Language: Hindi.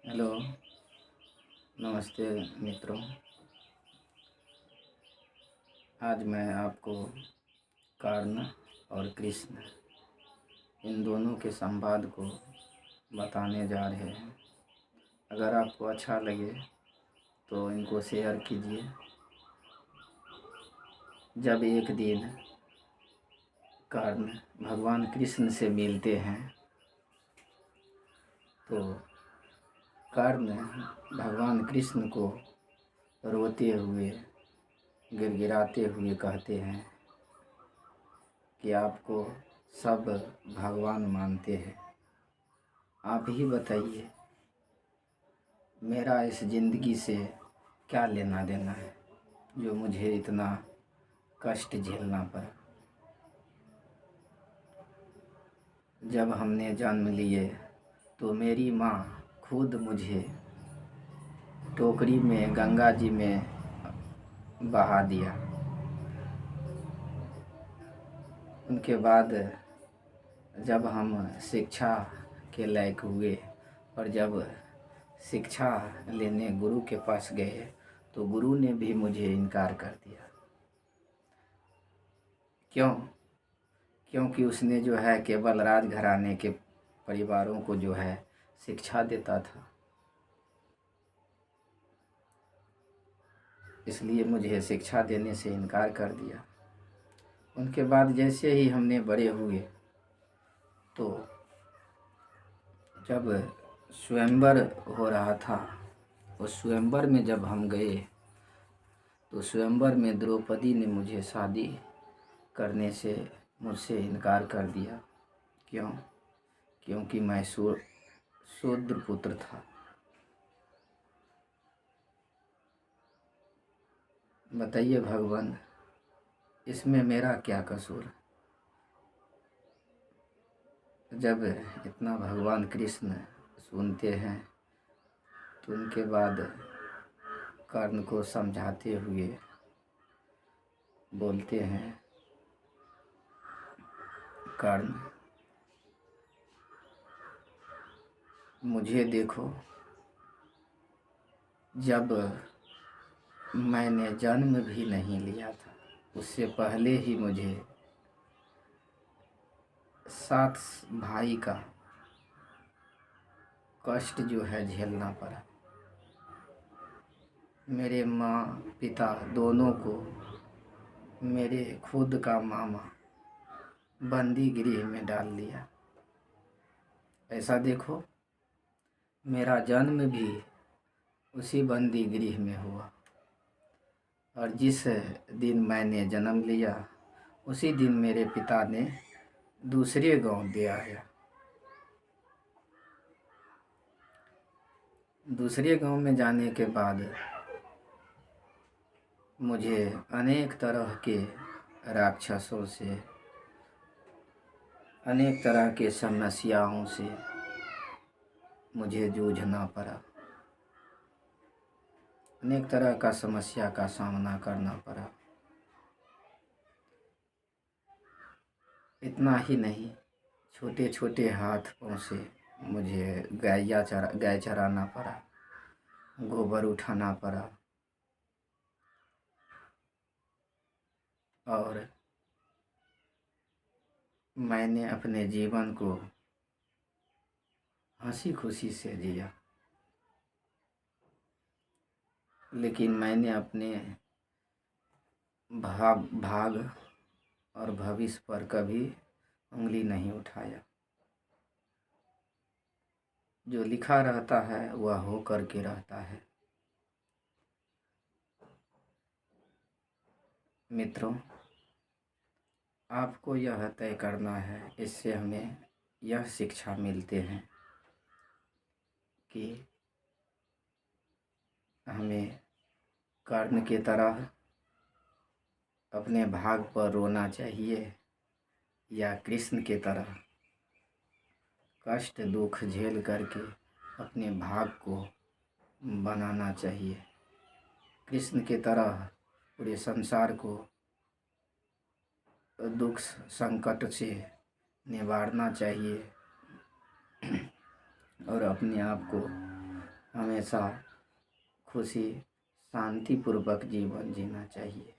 हेलो, नमस्ते मित्रों। आज मैं आपको कर्ण और कृष्ण इन दोनों के संवाद को बताने जा रहे हैं। अगर आपको अच्छा लगे तो इनको शेयर कीजिए। जब एक दिन कर्ण भगवान कृष्ण से मिलते हैं तो कर्ण भगवान कृष्ण को रोते हुए गिड़गिड़ाते हुए कहते हैं कि आपको सब भगवान मानते हैं, आप ही बताइए मेरा इस ज़िंदगी से क्या लेना देना है जो मुझे इतना कष्ट झेलना पड़ा। जब हमने जन्म लिए तो मेरी माँ खुद मुझे टोकरी में गंगा जी में बहा दिया। उनके बाद जब हम शिक्षा के लायक हुए और जब शिक्षा लेने गुरु के पास गए तो गुरु ने भी मुझे इनकार कर दिया। क्यों? क्योंकि उसने जो है केवल राजघराने के परिवारों को जो है शिक्षा देता था, इसलिए मुझे शिक्षा देने से इनकार कर दिया। उनके बाद जैसे ही हमने बड़े हुए तो जब स्वयंवर हो रहा था, उस स्वयंवर में जब हम गए तो स्वयंवर में द्रौपदी ने मुझे शादी करने से मुझसे इनकार कर दिया। क्यों? क्योंकि मैं शूद्र पुत्र था। बताइए भगवान, इसमें मेरा क्या कसूर? जब इतना भगवान कृष्ण सुनते हैं तो उनके बाद कर्ण को समझाते हुए बोलते हैं, कर्ण मुझे देखो, जब मैंने जन्म भी नहीं लिया था उससे पहले ही मुझे 7 भाई का कष्ट जो है झेलना पड़ा। मेरे माँ पिता दोनों को मेरे खुद का मामा बंदी गृह में डाल दिया। ऐसा देखो, मेरा जन्म भी उसी बंदी गृह में हुआ और जिस दिन मैंने जन्म लिया उसी दिन मेरे पिता ने दूसरे गांव दे आया। दूसरे गांव में जाने के बाद मुझे अनेक तरह के राक्षसों से, अनेक तरह के समस्याओं से मुझे जूझना पड़ा, अनेक तरह का समस्या का सामना करना पड़ा। इतना ही नहीं, छोटे छोटे हाथ पाँव से मुझे गाय चराना पड़ा, गोबर उठाना पड़ा और मैंने अपने जीवन को हंसी खुशी से जिया। लेकिन मैंने अपने भाग और भविष्य पर कभी उंगली नहीं उठाया। जो लिखा रहता है वह हो कर के रहता है। मित्रों, आपको यह तय करना है, इससे हमें यह शिक्षा मिलते हैं कि हमें कर्ण की तरह अपने भाग पर रोना चाहिए या कृष्ण की तरह कष्ट दुख झेल करके अपने भाग को बनाना चाहिए। कृष्ण की तरह पूरे संसार को दुख संकट से निवारना चाहिए और अपने आप को हमेशा खुशी शांतिपूर्वक जीवन जीना चाहिए।